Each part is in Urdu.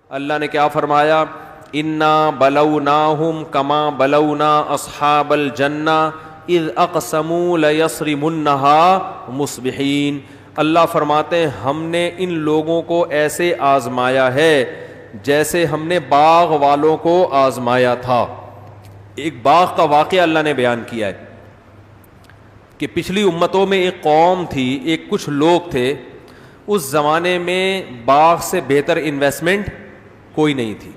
اللہ نے کیا فرمایا؟ انا بلوناہم کما بلونا اصحاب الجنہ اذ اقسموا لیصرمنہا مصبحین. اللہ فرماتے ہیں ہم نے ان لوگوں کو ایسے آزمایا ہے جیسے ہم نے باغ والوں کو آزمایا تھا. ایک باغ کا واقعہ اللہ نے بیان کیا ہے کہ پچھلی امتوں میں ایک قوم تھی, ایک کچھ لوگ تھے, اس زمانے میں باغ سے بہتر انویسٹمنٹ کوئی نہیں تھی,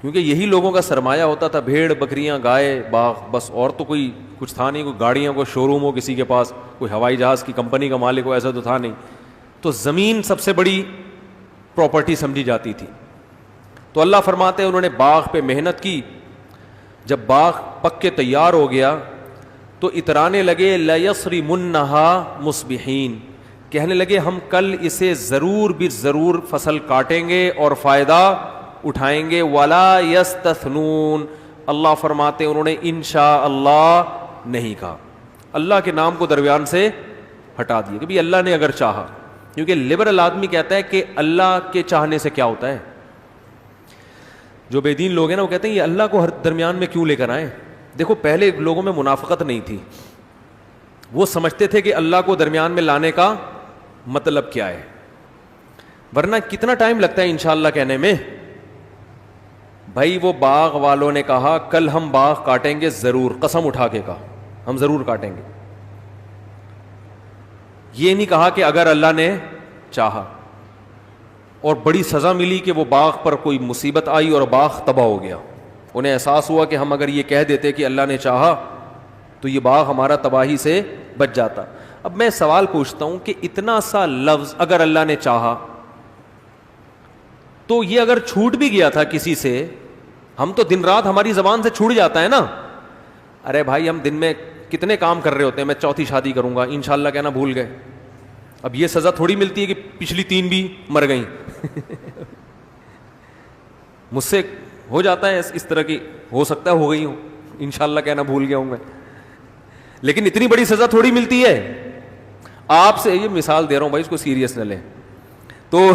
کیونکہ یہی لوگوں کا سرمایہ ہوتا تھا, بھیڑ بکریاں گائے باغ, بس اور تو کوئی کچھ تھا نہیں, کوئی گاڑیوں کو شو روم ہو کسی کے پاس, کوئی ہوائی جہاز کی کمپنی کا مالک ہو, ایسا تو تھا نہیں. تو زمین سب سے بڑی پراپرٹی سمجھی جاتی تھی. تو اللہ فرماتے ہیں انہوں نے باغ پہ محنت کی, جب باغ پک کے تیار ہو گیا تو اترانے لگے لیصرمنہا مصبحین, کہنے لگے ہم کل اسے ضرور بھی ضرور فصل کاٹیں گے اور فائدہ اٹھائیں گے. ولا یستثنون, اللہ فرماتے انہوں نے انشاء اللہ نہیں کہا, اللہ کے نام کو درمیان سے ہٹا دیا کہ بھی اللہ نے اگر چاہا. کیونکہ لبرل آدمی کہتا ہے کہ اللہ کے چاہنے سے کیا ہوتا ہے. جو بے دین لوگ ہیں نا وہ کہتے ہیں یہ اللہ کو ہر درمیان میں کیوں لے کر آئیں. دیکھو پہلے لوگوں میں منافقت نہیں تھی, وہ سمجھتے تھے کہ اللہ کو درمیان میں لانے کا مطلب کیا ہے, ورنہ کتنا ٹائم لگتا ہے انشاءاللہ کہنے میں. بھائی وہ باغ والوں نے کہا کل ہم باغ کاٹیں گے ضرور, قسم اٹھا کے کہا ہم ضرور کاٹیں گے, یہ نہیں کہا کہ اگر اللہ نے چاہا. اور بڑی سزا ملی کہ وہ باغ پر کوئی مصیبت آئی اور باغ تباہ ہو گیا. انہیں احساس ہوا کہ ہم اگر یہ کہہ دیتے کہ اللہ نے چاہا تو یہ باغ ہمارا تباہی سے بچ جاتا. اب میں سوال پوچھتا ہوں کہ اتنا سا لفظ اگر اللہ نے چاہا, تو یہ اگر چھوٹ بھی گیا تھا کسی سے, ہم تو دن رات ہماری زبان سے چھوٹ جاتا ہے نا. ارے بھائی ہم دن میں کتنے کام کر رہے ہوتے ہیں, میں چوتھی شادی کروں گا انشاءاللہ کہنا بھول گئے. اب یہ سزا تھوڑی ملتی ہے کہ پچھلی 3 بھی مر گئیں. مجھ سے ہو جاتا ہے اس طرح کی, ہو سکتا ہے ہو گئی ہوں, انشاءاللہ کہنا بھول گیا ہوں میں, لیکن اتنی بڑی سزا تھوڑی ملتی ہے. آپ سے یہ مثال دے رہا ہوں بھائی, اس کو سیریس نہ لیں. تو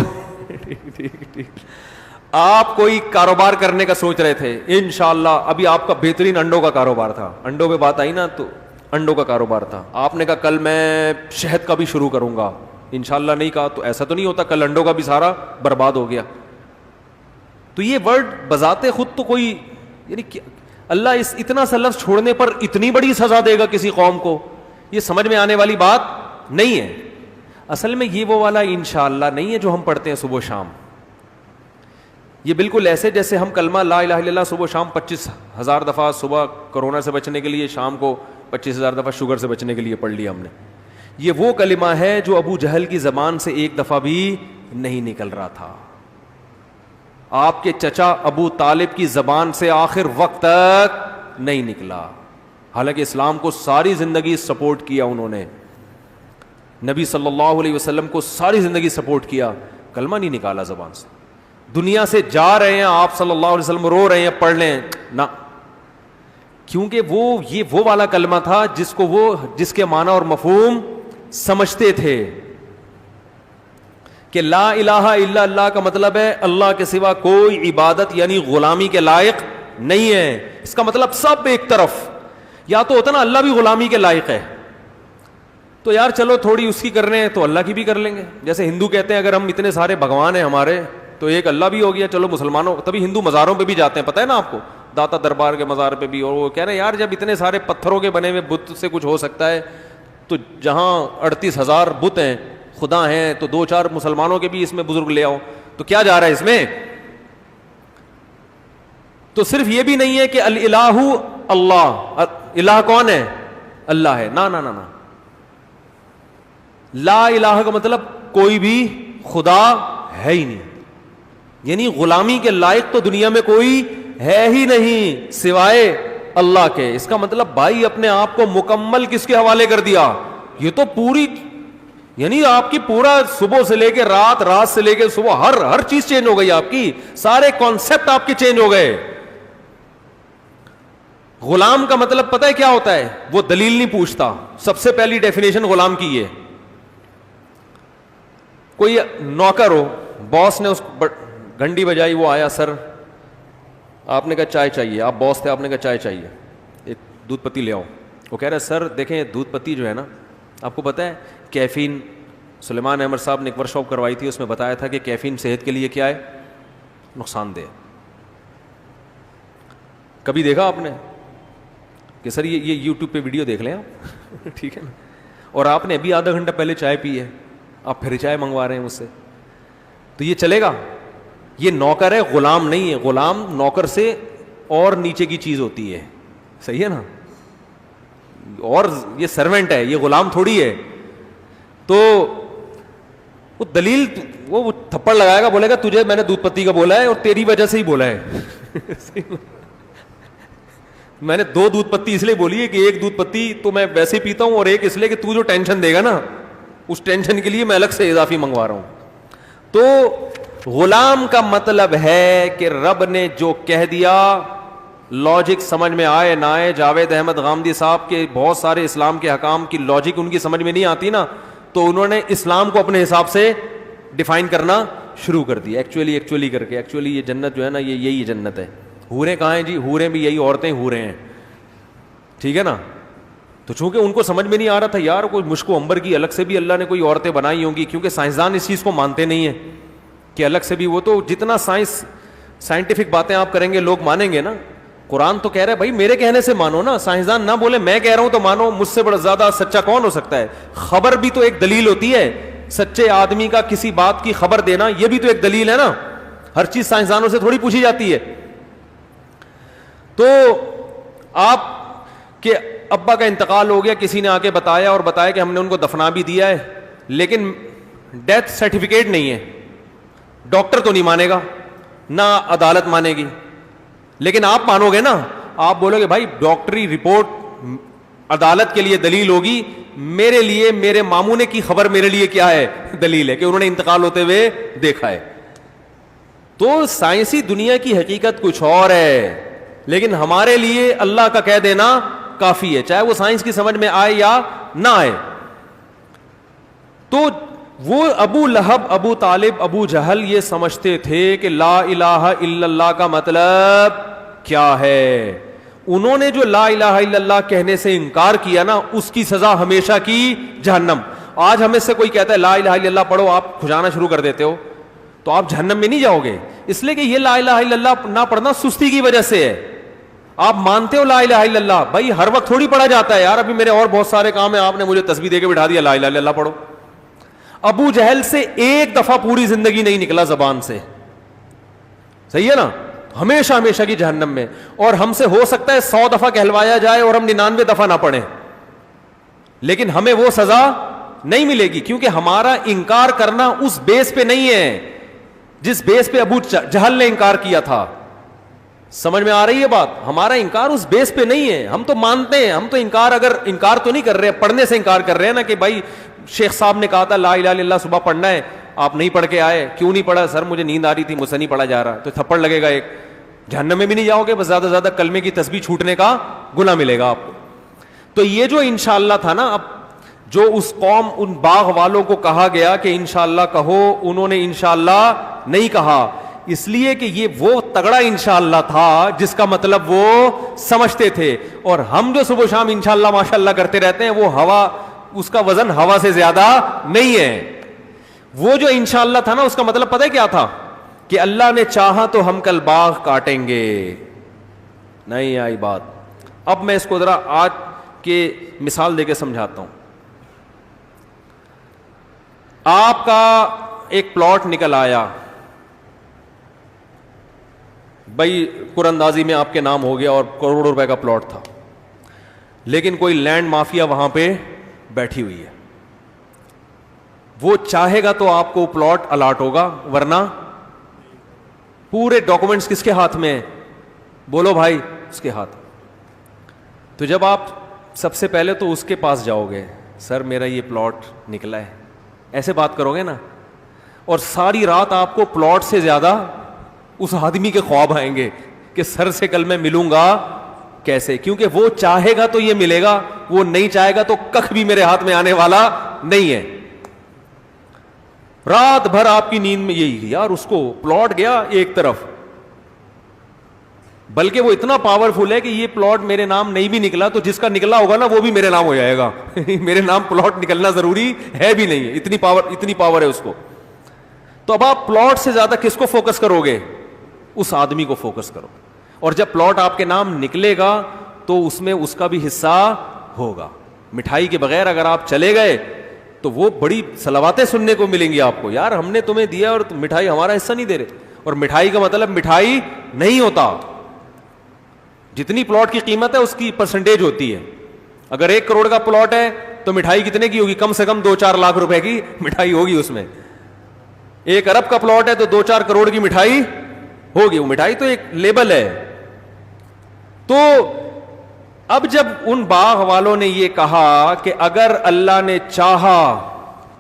آپ کوئی کاروبار کرنے کا سوچ رہے تھے انشاءاللہ, ابھی آپ کا بہترین انڈوں کا کاروبار تھا, انڈوں پہ بات آئی نا, تو انڈوں کا کاروبار تھا, آپ نے کہا کل میں شہد کا بھی شروع کروں گا, انشاءاللہ نہیں کہا تو ایسا تو نہیں ہوتا کل انڈوں کا بھی سارا برباد ہو گیا. تو یہ ورڈ بذات خود تو کوئی یعنی اللہ اس اتنا سا لفظ چھوڑنے پر اتنی بڑی سزا دے گا کسی قوم کو, یہ سمجھ میں آنے والی بات نہیں ہے. اصل میں یہ وہ والا انشاءاللہ نہیں ہے جو ہم پڑھتے ہیں صبح و شام. یہ بالکل ایسے جیسے ہم کلمہ لا الہ الا اللہ صبح و شام 25,000 دفعہ, صبح کرونا سے بچنے کے لیے, شام کو 25,000 دفعہ شوگر سے بچنے کے لیے پڑھ لیا ہم نے. یہ وہ کلمہ ہے جو ابو جہل کی زبان سے ایک دفعہ بھی نہیں نکل رہا تھا, آپ کے چچا ابو طالب کی زبان سے آخر وقت تک نہیں نکلا. حالانکہ اسلام کو ساری زندگی سپورٹ کیا انہوں نے, نبی صلی اللہ علیہ وسلم کو ساری زندگی سپورٹ کیا, کلمہ نہیں نکالا زبان سے. دنیا سے جا رہے ہیں آپ صلی اللہ علیہ وسلم, رو رہے ہیں پڑھ لیں نہ, کیونکہ یہ وہ والا کلمہ تھا جس کے معنی اور مفہوم سمجھتے تھے کہ لا الہ الا اللہ کا مطلب ہے اللہ کے سوا کوئی عبادت یعنی غلامی کے لائق نہیں ہے. اس کا مطلب سب ایک طرف, یا تو ہوتا نا اللہ بھی غلامی کے لائق ہے تو یار چلو تھوڑی اس کی کر رہے ہیں تو اللہ کی بھی کر لیں گے. جیسے ہندو کہتے ہیں اگر ہم اتنے سارے بھگوان ہیں ہمارے تو ایک اللہ بھی ہو گیا, چلو مسلمانوں, تبھی ہندو مزاروں پہ بھی جاتے ہیں, پتہ ہے نا آپ کو, داتا دربار کے مزار پہ بھی, اور وہ کہہ رہے ہیں یار جب اتنے سارے پتھروں کے بنے ہوئے بت سے کچھ ہو سکتا ہے تو جہاں 38,000 بت ہیں خدا ہیں تو 2-4 مسلمانوں کے بھی اس میں بزرگ لے آؤ, تو کیا جا رہا ہے اس میں. تو صرف یہ بھی نہیں ہے کہ الہ اللہ, الہ کون ہے؟ اللہ ہے. نا نا نا نا, لا الہ کا مطلب کوئی بھی خدا ہے ہی نہیں, یعنی غلامی کے لائق تو دنیا میں کوئی ہے ہی نہیں سوائے اللہ کے. اس کا مطلب بھائی اپنے آپ کو مکمل کس کے حوالے کر دیا, یہ تو پوری یعنی آپ کی پورا صبح سے لے کے رات, رات سے لے کے صبح, ہر چیز چینج ہو گئی آپ کی, سارے کانسیپٹ آپ کے چینج ہو گئے. غلام کا مطلب پتہ ہے کیا ہوتا ہے؟ وہ دلیل نہیں پوچھتا. سب سے پہلی ڈیفینیشن غلام کی ہے, کوئی نوکر ہو, باس نے اس گھنٹی بجائی, وہ آیا, سر آپ نے کہا چائے چاہیے, آپ باس تھے, آپ نے کہا چائے چاہیے, ایک دودھ پتی لے آؤ. وہ کہہ رہا ہے سر دیکھیں دودھ پتی جو ہے نا, آپ کو پتہ ہے کیفین, سلیمان احمد صاحب نے ایک ورک شاپ کروائی تھی, اس میں بتایا تھا کہ کیفین صحت کے لیے کیا ہے, نقصان دہ. کبھی دیکھا آپ نے کہ سر یہ یوٹیوب پہ ویڈیو دیکھ لیں آپ ٹھیک ہے نا, اور آپ نے ابھی آدھا گھنٹہ پہلے چائے پی ہے, آپ پھر چائے منگوا رہے ہیں مجھ سے, تو یہ چلے گا؟ یہ نوکر ہے, غلام نہیں ہے. غلام نوکر سے اور نیچے کی چیز ہوتی ہے, صحیح ہے نا, اور یہ سرونٹ ہے, یہ غلام تھوڑی ہے. تو وہ دلیل, وہ تھپڑ لگائے گا, بولے گا تجھے میں نے دودھ پتی کا بولا ہے اور تیری وجہ سے ہی بولا ہے میں نے 2 دودھ پتی اس لیے بولی ہے کہ ایک دودھ پتی تو میں ویسے پیتا ہوں, اور ایک اس لیے کہ تو جو ٹینشن دے گا نا, اس ٹینشن کے لیے میں الگ سے اضافی منگوا رہا ہوں. تو غلام کا مطلب ہے کہ رب نے جو کہہ دیا, لاجک سمجھ میں آئے نہ آئے. جاوید احمد غامدی صاحب کے بہت سارے اسلام کے حکام کی لاجک ان کی سمجھ میں نہیں آتی نا, تو انہوں نے اسلام کو اپنے حساب سے ڈیفائن کرنا شروع کر دیا, ایکچولی کر کے. ایکچولی یہ جنت جو ہے نا, یہ یہی جنت ہے. حوریں کہاں ہیں جی؟ حوریں بھی یہی عورتیں حوریں ہیں, ٹھیک ہے نا. تو چونکہ ان کو سمجھ میں نہیں آ رہا تھا یار, کوئی مشک و عنبر کی الگ سے بھی اللہ نے کوئی عورتیں بنائی ہوں گی, کیونکہ سائنسدان اس چیز کو مانتے نہیں ہیں کہ الگ سے بھی. وہ تو جتنا سائنٹیفک باتیں آپ کریں گے لوگ مانیں گے نا. قرآن تو کہہ رہا ہے بھائی میرے کہنے سے مانو نا, سائنسدان نہ بولے میں کہہ رہا ہوں تو مانو. مجھ سے بڑا زیادہ سچا کون ہو سکتا ہے؟ خبر بھی تو ایک دلیل ہوتی ہے, سچے آدمی کا کسی بات کی خبر دینا یہ بھی تو ایک دلیل ہے نا. ہر چیز سائنسدانوں سے تھوڑی پوچھی جاتی ہے. تو آپ کے ابا کا انتقال ہو گیا, کسی نے آ کے بتایا اور بتایا کہ ہم نے ان کو دفنا بھی دیا ہے, لیکن ڈیتھ سرٹیفکیٹ نہیں ہے. ڈاکٹر تو نہیں مانے گا, نہ عدالت مانے گی, لیکن آپ مانو گے نا. آپ بولو گے بھائی ڈاکٹری رپورٹ عدالت کے لیے دلیل ہوگی, میرے لیے میرے ماموں نے کی خبر میرے لیے کیا ہے؟ دلیل ہے کہ انہوں نے انتقال ہوتے ہوئے دیکھا ہے. تو سائنسی دنیا کی حقیقت کچھ اور ہے, لیکن ہمارے لیے اللہ کا کہہ دینا کافی ہے, چاہے وہ سائنس کی سمجھ میں آئے یا نہ آئے. تو وہ ابو لہب, ابو طالب, ابو جہل یہ سمجھتے تھے کہ لا الہ الا اللہ کا مطلب کیا ہے. انہوں نے جو لا الہ الا اللہ کہنے سے انکار کیا نا, اس کی سزا ہمیشہ کی جہنم. آج ہمیں سے کوئی کہتا ہے لا الہ الا اللہ پڑھو, آپ کھجانا شروع کر دیتے ہو, تو آپ جہنم میں نہیں جاؤ گے, اس لیے کہ یہ لا الہ الا اللہ نہ پڑھنا سستی کی وجہ سے ہے. آپ مانتے ہو لا الہ الا اللہ, بھائی ہر وقت تھوڑی پڑھا جاتا ہے یار. ابھی میرے اور بہت سارے کام ہیں, آپ نے مجھے تسبیح دے کے بٹھا دیا لا الہ الا اللہ پڑھو. ابو جہل سے ایک دفعہ پوری زندگی نہیں نکلا زبان سے, صحیح ہے نا, ہمیشہ ہمیشہ کی جہنم میں. اور ہم سے ہو سکتا ہے 100 دفعہ کہلوایا جائے اور ہم 99 دفعہ نہ پڑھیں, لیکن ہمیں وہ سزا نہیں ملے گی, کیونکہ ہمارا انکار کرنا اس بیس پہ نہیں ہے جس بیس پہ ابو جہل نے انکار کیا تھا. سمجھ میں آ رہی ہے بات؟ ہمارا انکار اس بیس پہ نہیں ہے. ہم تو مانتے ہیں, ہم تو انکار تو نہیں کر رہے, پڑھنے سے انکار کر رہے ہیں نا, کہ بھائی شیخ صاحب نے کہا تھا لا الہ الا اللہ صبح پڑھنا ہے, آپ نہیں پڑھ کے آئے, کیوں نہیں پڑھا؟ سر مجھے نیند آ رہی تھی, مجھ سے نہیں پڑھا جا رہا. تو تھپڑ لگے گا ایک, جہنم میں بھی نہیں جاؤ گے, بس زیادہ سے زیادہ کلمے کی تسبیح چھوٹنے کا گناہ ملے گا آپ کو. تو یہ جو انشاءاللہ تھا نا, اب جو اس قوم ان باغ والوں کو کہا گیا کہ انشاءاللہ کہو, انہوں نے انشاءاللہ نہیں کہا, اس لیے کہ یہ وہ تگڑا انشاءاللہ تھا جس کا مطلب وہ سمجھتے تھے. اور ہم جو صبح شام انشاءاللہ ماشاءاللہ کرتے رہتے ہیں, وہ ہوا, اس کا وزن ہوا سے زیادہ نہیں ہے. وہ جو انشاءاللہ تھا نا, اس کا مطلب پتہ ہے کیا تھا؟ کہ اللہ نے چاہا تو ہم کل باغ کاٹیں گے. نہیں آئی بات. اب میں اس کو ذرا آج کے مثال دے کے سمجھاتا ہوں. آپ کا ایک پلاٹ نکل آیا, بھائی قرآن اندازی میں آپ کے نام ہو گیا اور کروڑوں روپے کا پلاٹ تھا, لیکن کوئی لینڈ مافیا وہاں پہ بیٹھی ہوئی ہے. وہ چاہے گا تو آپ کو پلاٹ الاٹ ہوگا, ورنہ پورے ڈاکومنٹس کس کے ہاتھ میں ہیں؟ بولو بھائی, اس کے ہاتھ. تو جب آپ سب سے پہلے تو اس کے پاس جاؤ گے, سر میرا یہ پلاٹ نکلا ہے, ایسے بات کرو گے نا, اور ساری رات آپ کو پلاٹ سے زیادہ اس آدمی کے خواب آئیں گے کہ سر سے کل میں ملوں گا کیسے, کیونکہ وہ چاہے گا تو یہ ملے گا, وہ نہیں چاہے گا تو کخ بھی میرے ہاتھ میں آنے والا نہیں ہے. رات بھر آپ کی نیند میں یہی یار اس کو پلاٹ گیا ایک طرف, بلکہ وہ اتنا پاورفل ہے کہ یہ پلاٹ میرے نام نہیں بھی نکلا تو جس کا نکلا ہوگا نا وہ بھی میرے نام ہو جائے گا. میرے نام پلاٹ نکلنا ضروری ہے بھی نہیں ہے, اتنی پاور ہے اس کو. تو اب آپ پلاٹ سے زیادہ کس کو فوکس کرو گے؟ اس آدمی کو فوکس کرو. اور جب پلاٹ آپ کے نام نکلے گا تو اس میں اس کا بھی حصہ ہوگا. مٹھائی کے بغیر اگر آپ چلے گئے تو وہ بڑی صلواتیں سننے کو ملیں گی آپ کو, یار ہم نے تمہیں دیا اور مٹھائی ہمارا حصہ نہیں دے رہے. اور مٹھائی کا مطلب مٹھائی نہیں ہوتا, جتنی پلاٹ کی قیمت ہے اس کی پرسنٹیج ہوتی ہے. اگر 1 کروڑ کا پلاٹ ہے تو مٹھائی کتنے کی ہوگی؟ کم سے کم 2-4 لاکھ روپے کی مٹھائی ہوگی اس میں. 1 ارب کا پلاٹ ہے تو 2-4 کروڑ کی مٹھائی ہوگی. وہ مٹھائی تو ایک لیبل ہے. تو اب جب ان باغ والوں نے یہ کہا کہ اگر اللہ نے چاہا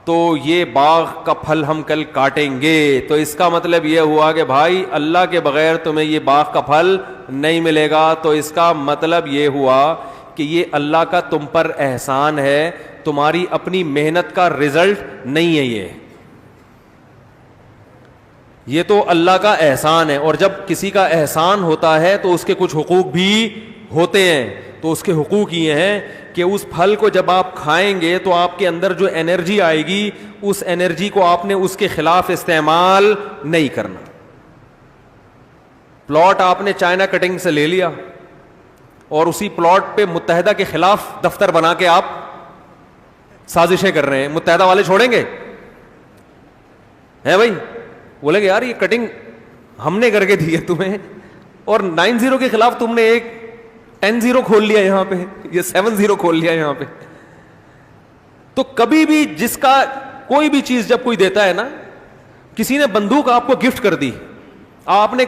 تو یہ باغ کا پھل ہم کل کاٹیں گے, تو اس کا مطلب یہ ہوا کہ بھائی اللہ کے بغیر تمہیں یہ باغ کا پھل نہیں ملے گا. تو اس کا مطلب یہ ہوا کہ یہ اللہ کا تم پر احسان ہے, تمہاری اپنی محنت کا رزلٹ نہیں ہے. یہ تو اللہ کا احسان ہے. اور جب کسی کا احسان ہوتا ہے تو اس کے کچھ حقوق بھی ہوتے ہیں. تو اس کے حقوق یہ ہیں کہ اس پھل کو جب آپ کھائیں گے تو آپ کے اندر جو انرجی آئے گی اس انرجی کو آپ نے اس کے خلاف استعمال نہیں کرنا. پلاٹ آپ نے چائنا کٹنگ سے لے لیا اور اسی پلاٹ پہ متحدہ کے خلاف دفتر بنا کے آپ سازشیں کر رہے ہیں. متحدہ والے چھوڑیں گے؟ ہیں بھائی, بولیں گے یار یہ کٹنگ ہم نے کر کے دی ہے تمہیں, اور 9-0 کے خلاف تم نے ایک 10-0 کھول لیا یہاں پہ, یہ 7-0 کھول لیا یہاں پہ. تو کبھی بھی جس کا کوئی بھی چیز جب کوئی دیتا ہے نا, کسی نے بندوق آپ کو گفٹ کر دی, آپ نے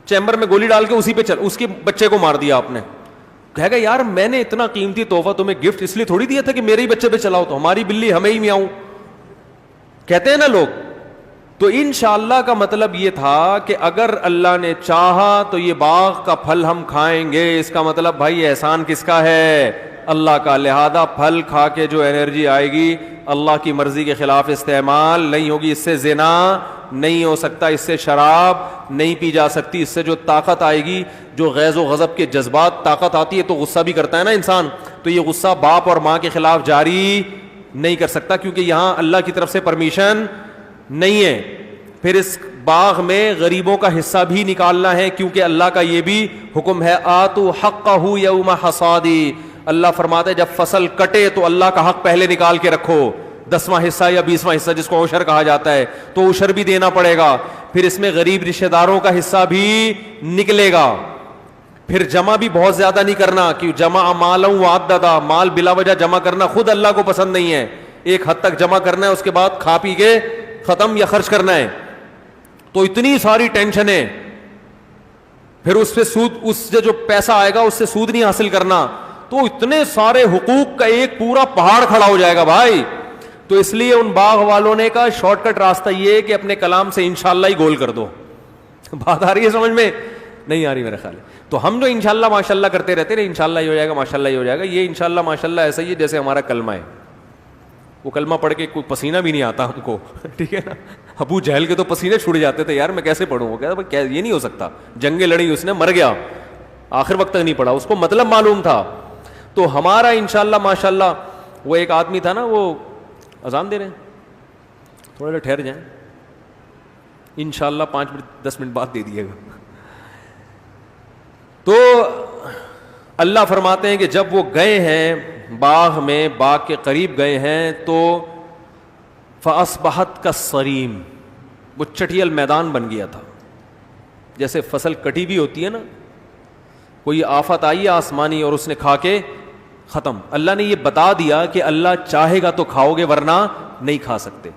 چیمبر میں گولی ڈال کے اسی پہ اس کے بچے کو مار دیا, آپ نے کہے گا یار میں نے اتنا قیمتی تحفہ تمہیں گفٹ اس لیے تھوڑی دیا تھا کہ میرے ہی بچے پہ چلاؤ, تو ہماری بلی ہمیں ہی میاؤں کہتے ہیں نا لوگ. تو انشاءاللہ کا مطلب یہ تھا کہ اگر اللہ نے چاہا تو یہ باغ کا پھل ہم کھائیں گے. اس کا مطلب بھائی احسان کس کا ہے؟ اللہ کا. لہذا پھل کھا کے جو انرجی آئے گی اللہ کی مرضی کے خلاف استعمال نہیں ہوگی. اس سے زنا نہیں ہو سکتا, اس سے شراب نہیں پی جا سکتی, اس سے جو طاقت آئے گی, جو غیظ و غضب کے جذبات طاقت آتی ہے, تو غصہ بھی کرتا ہے نا انسان, تو یہ غصہ باپ اور ماں کے خلاف جاری نہیں کر سکتا کیونکہ یہاں اللہ کی طرف سے پرمیشن نہیں ہے. پھر اس باغ میں غریبوں کا حصہ بھی نکالنا ہے کیونکہ اللہ کا یہ بھی حکم ہے, آتو حقہ یوم حصادی. اللہ فرماتے جب فصل کٹے تو اللہ کا حق پہلے نکال کے رکھو, 10واں حصہ یا 20واں حصہ جس کو عشر کہا جاتا ہے, تو عشر بھی دینا پڑے گا. پھر اس میں غریب رشتہ داروں کا حصہ بھی نکلے گا. پھر جمع بھی بہت زیادہ نہیں کرنا, کہ جمع مالا وعددا, مال بلا وجہ جمع کرنا خود اللہ کو پسند نہیں ہے. ایک حد تک جمع کرنا ہے, اس کے بعد کھا پی کے ختم یا خرچ کرنا ہے. تو اتنی ساری ٹینشن ہے. پھر اس پہ سود, اس سے جو پیسہ آئے گا اس سے سود نہیں حاصل کرنا, تو اتنے سارے حقوق کا ایک پورا پہاڑ کھڑا ہو جائے گا بھائی. تو اس لیے ان باغ والوں نے کہا شارٹ کٹ راستہ یہ ہے کہ اپنے کلام سے انشاءاللہ ہی گول کر دو. بات آ رہی ہے سمجھ میں؟ نہیں آ رہی میرا خیال ہے. تو ہم جو انشاءاللہ ماشاءاللہ کرتے رہتے ہیں, انشاءاللہ یہ ہو جائے گا, ماشاءاللہ یہ ہو جائے گا, یہ انشاءاللہ ماشاءاللہ ایسا ہی ہے جیسے ہمارا کلمہ ہے. وہ کلمہ پڑھ کے کوئی پسینہ بھی نہیں آتا ہم کو, ٹھیک ہے نا. ابو جہل کے تو پسینے چھوڑ جاتے تھے, یار میں کیسے پڑھوں. وہ کہتا یہ نہیں ہو سکتا, جنگیں لڑی اس نے, مر گیا, آخر وقت تک نہیں پڑھا, اس کو مطلب معلوم تھا. تو ہمارا انشاءاللہ ماشاءاللہ, وہ ایک آدمی تھا نا, وہ اذان دے رہے ہیں, تھوڑا دیر ٹھہر جائیں, انشاءاللہ 5 منٹ 10 منٹ بعد دے دیے گا. تو اللہ فرماتے ہیں کہ جب وہ گئے ہیں باغ میں, باغ کے قریب گئے ہیں, تو فَأَصْبَحَتْ كَالصَّرِيمِ, وہ چٹیل میدان بن گیا تھا. جیسے فصل کٹی بھی ہوتی ہے نا, کوئی آفت آئی ہے آسمانی اور اس نے کھا کے ختم. اللہ نے یہ بتا دیا کہ اللہ چاہے گا تو کھاؤ گے ورنہ نہیں کھا سکتے.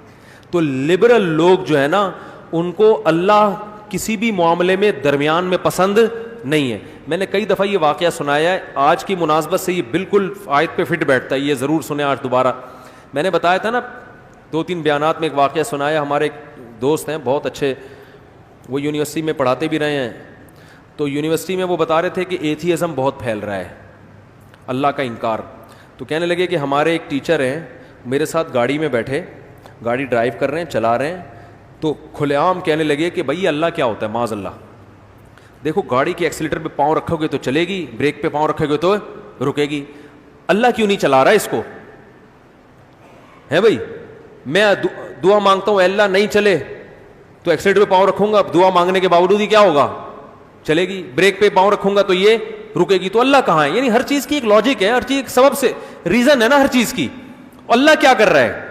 تو لبرل لوگ جو ہے نا, ان کو اللہ کسی بھی معاملے میں درمیان میں پسند نہیں ہے. میں نے کئی دفعہ یہ واقعہ سنایا ہے, آج کی مناسبت سے یہ بالکل آیت پہ فٹ بیٹھتا ہے, یہ ضرور سنیں آج دوبارہ. میں نے بتایا تھا نا 2-3 بیانات میں ایک واقعہ سنایا. ہمارے ایک دوست ہیں بہت اچھے, وہ یونیورسٹی میں پڑھاتے بھی رہے ہیں. تو یونیورسٹی میں وہ بتا رہے تھے کہ ایتھیزم بہت پھیل رہا ہے, اللہ کا انکار. تو کہنے لگے کہ ہمارے ایک ٹیچر ہیں, میرے ساتھ گاڑی میں بیٹھے, گاڑی ڈرائیو کر رہے ہیں, چلا رہے ہیں, تو کھلے عام کہنے لگے کہ بھائی اللہ کیا ہوتا ہے, معاذ اللہ. دیکھو گاڑی کے ایکسیلیٹر پہ پاؤں رکھو گے تو چلے گی, بریک پہ پاؤں رکھو گے تو رکے گی. اللہ کیوں نہیں چلا رہا اس کو؟ ہے بھائی, میں دعا مانگتا ہوں اللہ نہیں چلے تو ایکسیلیٹر پہ پاؤں رکھوں گا, دعا مانگنے کے باوجود ہی کیا ہوگا, چلے گی. بریک پہ پاؤں رکھوں گا تو یہ رکے گی. تو اللہ کہاں ہے؟ یعنی ہر چیز کی ایک لاجک ہے, ہر چیز ایک سبب سے ریزن ہے نا ہر چیز کی. اللہ کیا کر رہا ہے؟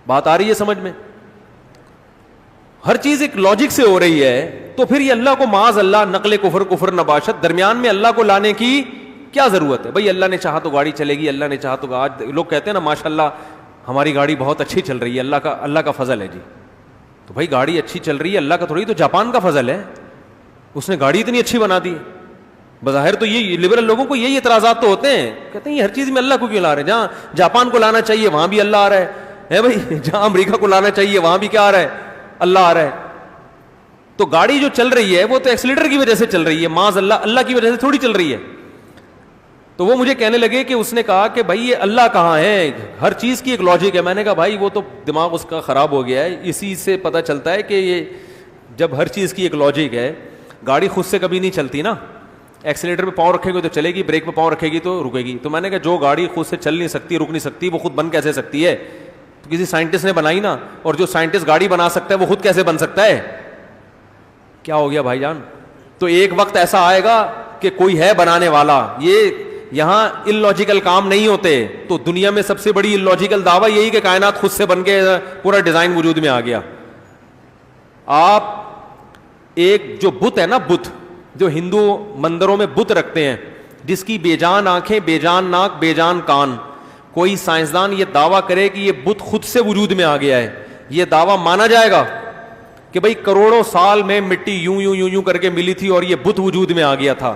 بات آ رہی ہے سمجھ میں؟ ہر چیز ایک لاجک سے ہو رہی ہے, تو پھر یہ اللہ کو معاذ اللہ نقل کفر نباشت درمیان میں اللہ کو لانے کی کیا ضرورت ہے؟ بھائی اللہ نے چاہا تو گاڑی چلے گی, اللہ نے چاہا تو. آج لوگ کہتے ہیں نا ماشاءاللہ ہماری گاڑی بہت اچھی چل رہی ہے, اللہ کا فضل ہے جی. تو بھائی گاڑی اچھی چل رہی ہے اللہ کا تھوڑی, تو جاپان کا فضل ہے, اس نے گاڑی اتنی اچھی بنا دی. بظاہر تو یہ لبرل لوگوں کو یہی اعتراضات تو ہوتے ہیں, کہتے ہیں یہ ہر چیز میں اللہ کو کیوں لا رہے ہیں؟ جہاں جاپان کو لانا چاہیے وہاں بھی اللہ آ رہا ہے بھائی, جہاں امریکہ کو لانا چاہیے وہاں بھی کیا آ رہا ہے, اللہ آ رہا ہے. تو گاڑی جو چل رہی ہے وہ تو ایکسیلیٹر کی وجہ سے چل رہی ہے, معاذ اللہ کی وجہ سے تھوڑی چل رہی ہے. تو وہ مجھے کہنے لگے کہ اس نے کہا کہ بھائی یہ اللہ کہاں ہے, ہر چیز کی ایک لاجک ہے. میں نے کہا بھائی وہ تو دماغ اس کا خراب ہو گیا ہے, اسی سے پتہ چلتا ہے کہ یہ جب ہر چیز کی ایک لاجک ہے, گاڑی خود سے کبھی نہیں چلتی نا, ایکسیلیٹر پہ پاؤں رکھے گی تو چلے گی, بریک پہ پاؤں رکھے گی تو رکے گی. تو میں نے کہا جو گاڑی خود سے چل نہیں سکتی, رک نہیں سکتی, وہ خود بن کیسے سکتی ہے؟ تو کسی سائنٹسٹ نے بنائی نا, اور جو سائنٹسٹ گاڑی بنا سکتا ہے وہ خود کیسے بن سکتا ہے؟ کیا ہو گیا بھائی جان؟ تو ایک وقت ایسا آئے گا کہ کوئی ہے بنانے والا. یہ یہاں ان لاجیکل کام نہیں ہوتے. تو دنیا میں سب سے بڑی ان لاجیکل دعویٰ یہی کہ کائنات خود سے بن کے پورا ڈیزائن وجود میں آ گیا. آپ ایک جو بت ہے نا, بت جو ہندو مندروں میں بت رکھتے ہیں, جس کی بے جان آنکھیں, بے جان ناک, بے جان کان, کوئی سائنسدان یہ دعویٰ کرے کہ یہ بت خود سے وجود میں آ گیا ہے, یہ دعویٰ مانا جائے گا کہ بھئی کروڑوں سال میں مٹی یوں کر کے ملی تھی اور یہ بت وجود میں آ گیا تھا.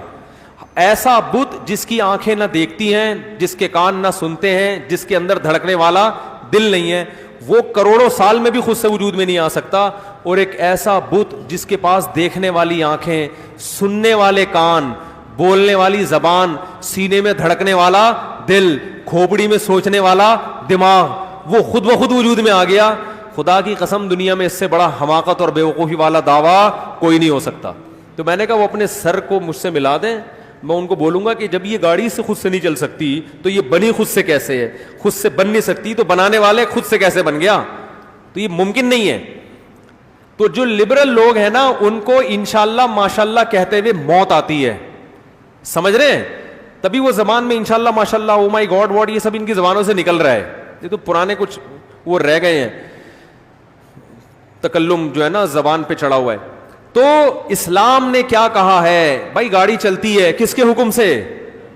ایسا بت جس کی آنکھیں نہ دیکھتی ہیں, جس کے کان نہ سنتے ہیں, جس کے اندر دھڑکنے والا دل نہیں ہے, وہ کروڑوں سال میں بھی خود سے وجود میں نہیں آ سکتا. اور ایک ایسا بت جس کے پاس دیکھنے والی آنکھیں, سننے والے کان, بولنے والی زبان, سینے میں دھڑکنے والا دل, کھوپڑی میں سوچنے والا دماغ, وہ خود بخود وجود میں آ گیا. خدا کی قسم دنیا میں اس سے بڑا حماقت اور بیوقوفی والا دعویٰ کوئی نہیں ہو سکتا. تو میں نے کہا وہ اپنے سر کو مجھ سے ملا دیں, میں ان کو بولوں گا کہ جب یہ گاڑی سے خود سے نہیں چل سکتی تو یہ بنی خود سے کیسے ہے؟ خود سے بن نہیں سکتی تو بنانے والے خود سے کیسے بن گیا؟ تو یہ ممکن نہیں ہے. تو جو لبرل لوگ ہیں نا, ان کو انشاءاللہ ماشاءاللہ کہتے ہوئے موت آتی ہے, سمجھ رہے ہیں؟ تبھی وہ زبان میں انشاءاللہ ماشاءاللہ, او مائی گاڈ واٹ, یہ سب ان کی زبانوں سے نکل رہا ہے. یہ تو پرانے کچھ وہ رہ گئے ہیں, تکلم جو ہے نا زبان پہ چڑھا ہوا ہے. تو اسلام نے کیا کہا ہے؟ بھائی گاڑی چلتی ہے کس کے حکم سے؟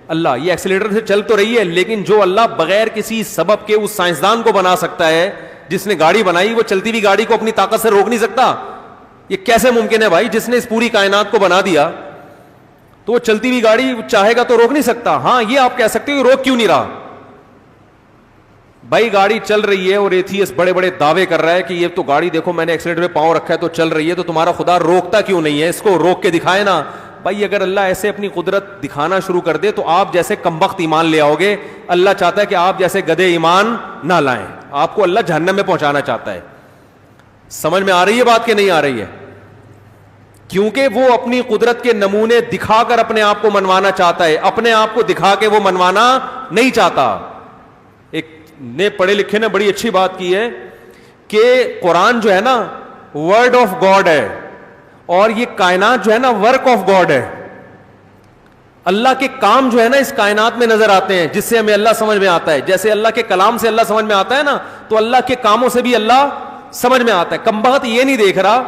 اللہ. یہ ایکسیلیٹر سے چل تو رہی ہے, لیکن جو اللہ بغیر کسی سبب کے اس سائنسدان کو بنا سکتا ہے جس نے گاڑی بنائی, وہ چلتی ہوئی گاڑی کو اپنی طاقت سے روک نہیں سکتا. یہ کیسے ممکن ہے بھائی؟ جس نے اس پوری کائنات کو بنا دیا تو وہ چلتی ہوئی گاڑی چاہے گا تو روک نہیں سکتا. ہاں یہ آپ کہہ سکتے ہو روک کیوں نہیں رہا. بھائی گاڑی چل رہی ہے اور ایتھیسٹ بڑے بڑے دعوے کر رہا ہے کہ یہ تو گاڑی دیکھو میں نے ایکسیلیٹر پہ پاؤں رکھا ہے تو چل رہی ہے, تو تمہارا خدا روکتا کیوں نہیں ہے؟ اس کو روک کے دکھائے نا. بھائی اگر اللہ ایسے اپنی قدرت دکھانا شروع کر دے تو آپ جیسے کمبخت ایمان لے آؤ گے. اللہ چاہتا ہے کہ آپ جیسے گدھے ایمان نہ لائیں. آپ کو اللہ جہنم میں پہنچانا چاہتا ہے. سمجھ میں آ رہی ہے بات کہ نہیں آ رہی ہے؟ کیونکہ وہ اپنی قدرت کے نمونے دکھا کر اپنے آپ کو منوانا چاہتا ہے, اپنے آپ کو دکھا کے وہ منوانا نہیں چاہتا. ایک نے پڑھے لکھے نے بڑی اچھی بات کی ہے کہ قرآن جو ہے نا ورڈ آف گاڈ ہے, اور یہ کائنات جو ہے نا ورک آف گاڈ ہے. اللہ کے کام جو ہے نا اس کائنات میں نظر آتے ہیں, جس سے ہمیں اللہ سمجھ میں آتا ہے. جیسے اللہ کے کلام سے اللہ سمجھ میں آتا ہے نا, تو اللہ کے کاموں سے بھی اللہ سمجھ میں آتا ہے. کمبخت یہ نہیں دیکھ رہا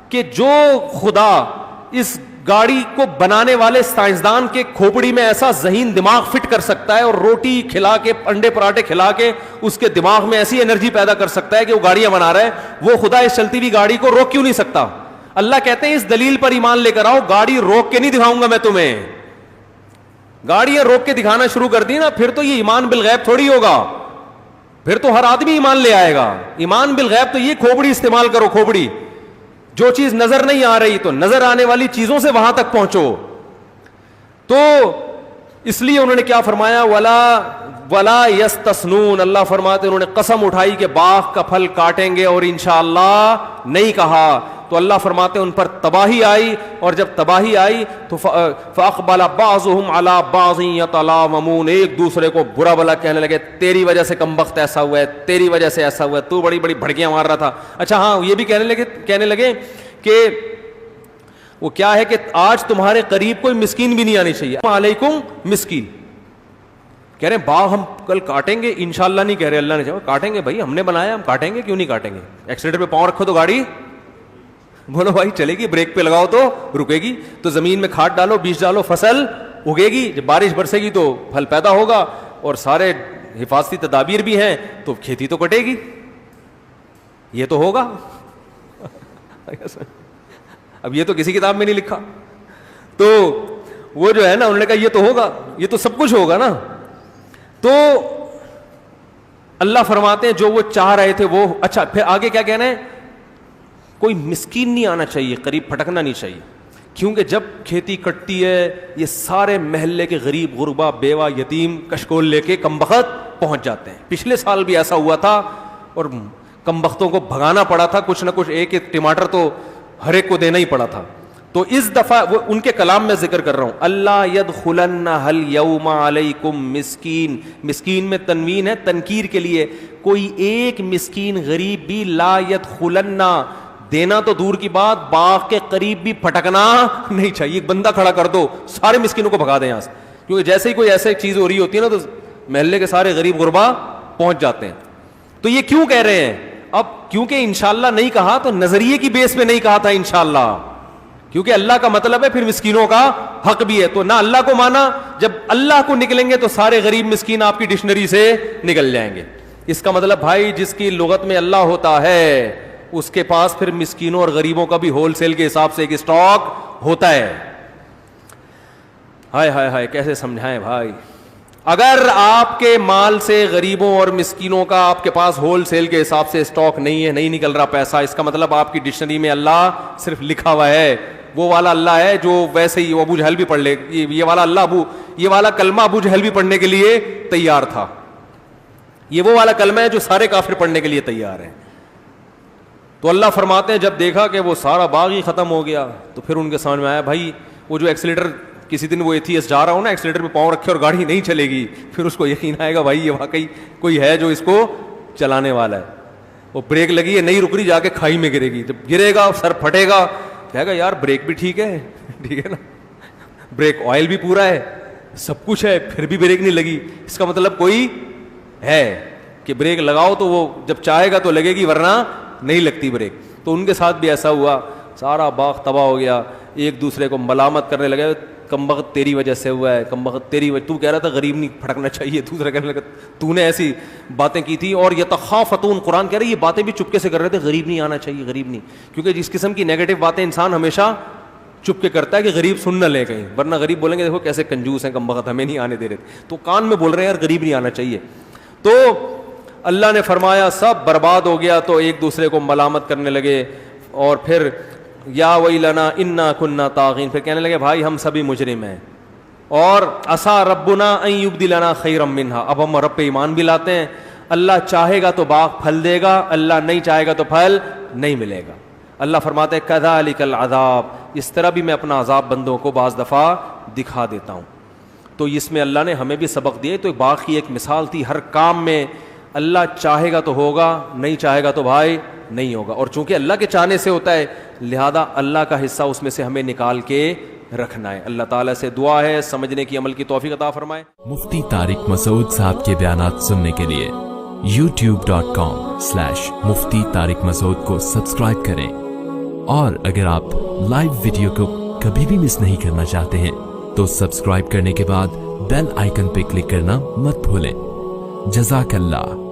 کہ جو خدا اس گاڑی کو بنانے والے سائنسدان کے کھوپڑی میں ایسا ذہین دماغ فٹ کر سکتا ہے, اور روٹی کھلا کے, انڈے پراٹھے کھلا کے اس کے دماغ میں ایسی انرجی پیدا کر سکتا ہے کہ وہ گاڑیاں بنا رہا ہے, وہ خدا اس چلتی ہوئی گاڑی کو روک کیوں نہیں سکتا؟ اللہ کہتے ہیں اس دلیل پر ایمان لے کر آؤ, گاڑی روک کے نہیں دکھاؤں گا میں تمہیں. گاڑیاں روک کے دکھانا شروع کر دی نا, پھر تو یہ ایمان بالغیب تھوڑی ہوگا, پھر تو ہر آدمی ایمان لے آئے گا. ایمان بالغیب تو یہ کھوپڑی استعمال کرو, کھوپڑی. جو چیز نظر نہیں آ رہی تو نظر آنے والی چیزوں سے وہاں تک پہنچو. تو اس لیے انہوں نے کیا فرمایا, ولا یستثنون, اللہ فرماتے انہوں نے قسم اٹھائی کہ باغ کا پھل کاٹیں گے اور انشاءاللہ نہیں کہا. تو اللہ فرماتے ان پر تباہی آئی, اور جب تباہی آئی تو فاقبل بعضهم على بعض يتلاومون, ایک دوسرے کو برا بلا کہنے لگے, تیری وجہ سے کمبخت ایسا ہوا ہے, تیری وجہ سے ایسا ہوا ہے, تو بڑی بڑی بھڑکیاں مار رہا تھا. اچھا ہاں, یہ بھی کہنے لگے کہ وہ کیا ہے کہ آج تمہارے قریب کوئی مسکین بھی نہیں آنی چاہیے. علیکم مسکین, کہہ رہے ہیں باغ ہم کل کاٹیں گے, انشاءاللہ نہیں کہہ رہے, اللہ نے کہا کاٹیں گے بھائی, ہم نے بنایا, ہم کاٹیں گے, کیوں نہیں کاٹیں گے. ایکسیلیٹر پہ پاؤں رکھو تو گاڑی, بولو بھائی چلے گی, بریک پہ لگاؤ تو رکے گی. تو زمین میں کھاد ڈالو, بیج ڈالو, فصل اگے گی, جب بارش برسے گی تو پھل پیدا ہوگا, اور سارے حفاظتی تدابیر بھی ہیں تو کھیتی تو کٹے گی. یہ تو ہوگا. اب یہ تو کسی کتاب میں نہیں لکھا, تو وہ جو ہے نا انہوں نے کہا یہ تو ہوگا, یہ تو سب کچھ ہوگا نا. تو اللہ فرماتے ہیں جو وہ چاہ رہے تھے وہ. اچھا پھر آگے کیا کہنا ہے, کوئی مسکین نہیں آنا چاہیے, قریب پھٹکنا نہیں چاہیے, کیونکہ جب کھیتی کٹتی ہے یہ سارے محلے کے غریب غربا بیوہ یتیم کشکول لے کے کمبخت پہنچ جاتے ہیں. پچھلے سال بھی ایسا ہوا تھا اور کمبختوں کو بھگانا پڑا تھا, کچھ نہ کچھ ایک ایک ٹماٹر تو ہر ایک کو دینا ہی پڑا تھا. تو اس دفعہ وہ ان کے کلام میں ذکر کر رہا ہوں, اللہ یدخلن هل یوم علیکم مسکین, مسکین میں تنوین ہے تنکیر کے لیے, کوئی ایک مسکین غریب بھی لا یدخلن, دینا تو دور کی بات, باغ کے قریب بھی پھٹکنا نہیں چاہیے. ایک بندہ کھڑا کر دو, سارے مسکینوں کو بھگا دیں یہاں سے, کیونکہ جیسے ہی کوئی ایسے چیز ہو رہی ہوتی ہے نا تو محلے کے سارے غریب غربا پہنچ جاتے ہیں. تو یہ کیوں کہہ رہے ہیں اب, کیونکہ انشاءاللہ نہیں کہا تو نظریے کی بیس پہ نہیں کہا تھا انشاءاللہ, کیونکہ اللہ کا مطلب ہے پھر مسکینوں کا حق بھی ہے. تو نہ اللہ کو مانا, جب اللہ کو نکلیں گے تو سارے غریب مسکین آپ کی ڈکشنری سے نکل جائیں گے. اس کا مطلب بھائی جس کی لغت میں اللہ ہوتا ہے اس کے پاس پھر مسکینوں اور غریبوں کا بھی ہول سیل کے حساب سے ایک اسٹاک ہوتا ہے. ہائے ہائے ہائے کیسے سمجھائیں بھائی, اگر آپ کے مال سے غریبوں اور مسکینوں کا آپ کے پاس ہول سیل کے حساب سے اسٹاک نہیں ہے, نہیں نکل رہا پیسہ, اس کا مطلب آپ کی ڈکشنری میں اللہ صرف لکھا ہوا ہے, وہ والا اللہ ہے جو ویسے ہی ابو جہل بھی پڑھ لے, یہ والا اللہ یہ والا کلمہ ابو جہل بھی پڑھنے کے لیے تیار تھا, یہ وہ والا کلمہ ہے جو سارے کافر پڑھنے کے لیے تیار ہیں. تو اللہ فرماتے ہیں جب دیکھا کہ وہ سارا باغ ہی ختم ہو گیا تو پھر ان کے سامنے میں آیا, بھائی وہ جو ایکسیلیٹر کسی دن وہ ایتھیسٹ جا رہا ہوں نا, ایکسیلیٹر پہ پاؤں رکھے اور گاڑی نہیں چلے گی, پھر اس کو یقین آئے گا بھائی یہ واقعی کوئی ہے جو اس کو چلانے والا ہے. وہ بریک لگی ہے نہیں رک رہی, جا کے کھائی میں گرے گی, جب گرے گا سر پھٹے گا, کہے گا یار بریک بھی ٹھیک ہے, ٹھیک ہے نا, بریک آئل بھی پورا ہے, سب کچھ ہے, پھر بھی بریک نہیں لگی, اس کا مطلب کوئی ہے کہ بریک لگاؤ تو وہ جب چاہے گا تو لگے گی ورنہ نہیں لگتی بریک. تو ان کے ساتھ بھی ایسا ہوا, سارا باغ تباہ ہو گیا, ایک دوسرے کو ملامت کرنے لگے, کمبخت تیری وجہ سے ہوا ہے, کمبخت تیری وجہ, تو کہہ رہا تھا غریب نہیں پھٹکنا چاہیے, دوسرا کہنے لگا تو نے ایسی باتیں کی تھی. اور یتخافتون, قرآن کہہ رہا ہے یہ باتیں بھی چپکے سے کر رہے تھے, غریب نہیں آنا چاہیے, غریب نہیں, کیونکہ جس قسم کی نیگیٹو باتیں انسان ہمیشہ چپ کے کرتا ہے کہ غریب سن نہ لے کہیں, ورنہ غریب بولیں گے دیکھو کیسے کنجوس ہیں, کمبخت ہمیں نہیں آنے دے رہے تھے, تو کان میں بول رہے ہیں یار غریب نہیں آنا چاہیے. تو اللہ نے فرمایا سب برباد ہو گیا, تو ایک دوسرے کو ملامت کرنے لگے, اور پھر یا ویلنا انا کنا طاغین, پھر کہنے لگے بھائی ہم سبھی مجرم ہیں, اور عسا ربنا ان یبدلنا خیرا منہا, اب ہم رب پہ ایمان بھی لاتے ہیں, اللہ چاہے گا تو باغ پھل دے گا, اللہ نہیں چاہے گا تو پھل نہیں ملے گا. اللہ فرماتے ہیں کذالک العذاب, اس طرح بھی میں اپنا عذاب بندوں کو بعض دفعہ دکھا دیتا ہوں. تو اس میں اللہ نے ہمیں بھی سبق دیے. تو باغ کی ایک مثال تھی, ہر کام میں اللہ چاہے گا تو ہوگا, نہیں چاہے گا تو بھائی نہیں ہوگا, اور چونکہ اللہ کے چاہنے سے ہوتا ہے لہذا اللہ کا حصہ اس میں سے ہمیں نکال کے رکھنا ہے. اللہ تعالیٰ سے دعا ہے سمجھنے کی عمل کی توفیق عطا فرمائے. مفتی طارق مسعود صاحب کے بیانات سننے کے لیے youtube.com/مفتی طارق مسعود کو سبسکرائب کریں, اور اگر آپ لائیو ویڈیو کو کبھی بھی مس نہیں کرنا چاہتے ہیں تو سبسکرائب کرنے کے بعد بیل آئیکن پہ کلک کرنا مت بھولیں. جزاک اللہ.